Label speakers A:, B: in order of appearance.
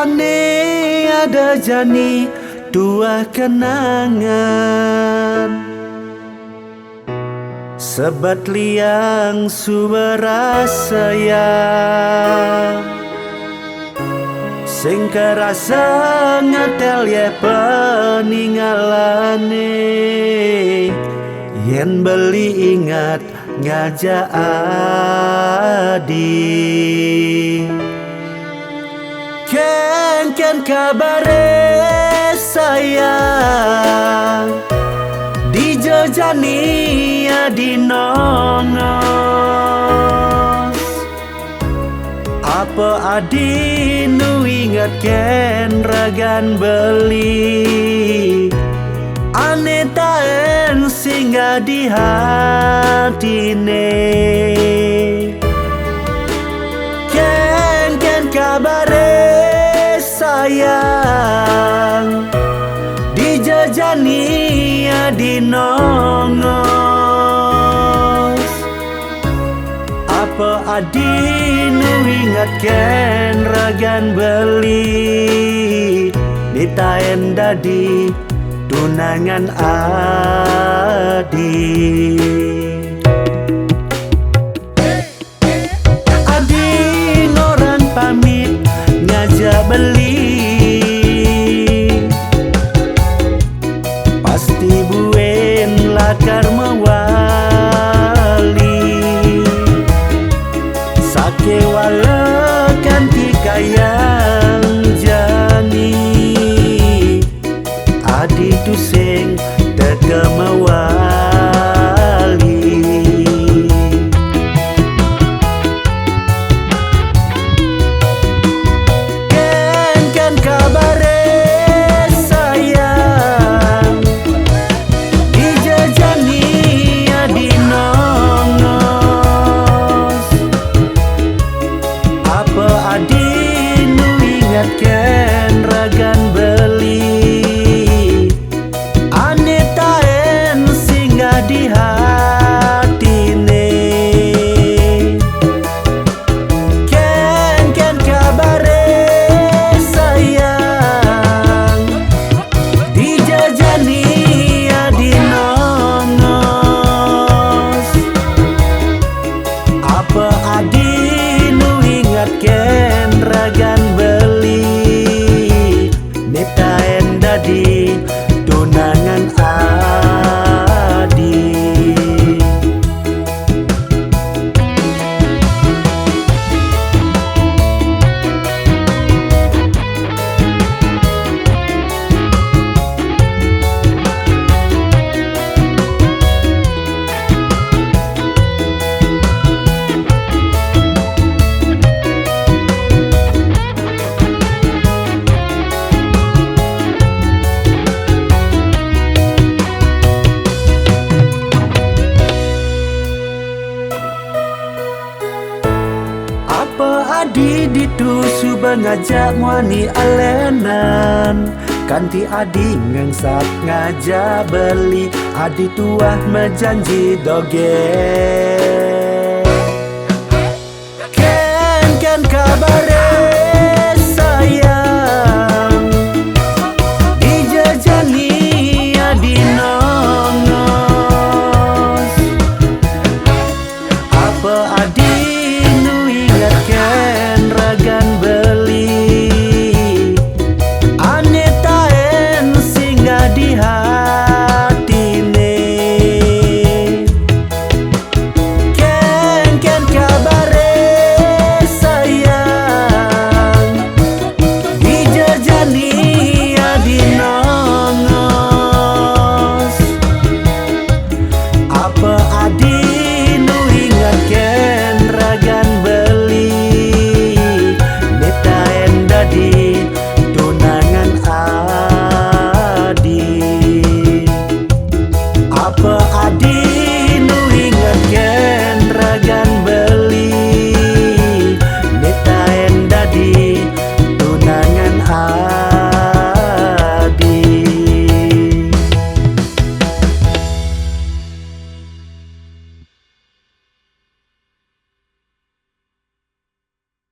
A: Ane ada jani dua kenangan sebat liang suara sayang sing kerasa ngatel ye peninggalane yen beli ingat ngajak adi ken kabare sayang dijejani adi nongos apa adi nu ingat ken ragan beli ane taen singgah di hatine ken kabare sayang dijejani adi nongos apa adi nu ingat ken ragan beli ditaen dadi tunangan adi adi orang pamit ngajak beli pasti buen lakar mewali sake walakan tikayang jani adi tuseng teka mewali ken kabare sayang dijejani adi nongos apa adi nu ingat ken ragan beli ane taen singgah di hatine ken kabare sayang dijejani adi nongos apa adi nu ingat ken ragan beli netaen dadi tunangan adi apa adi ditusu ngajak muani alenan kanti adi ngengsap ngajak beli adi tuah mejanji doge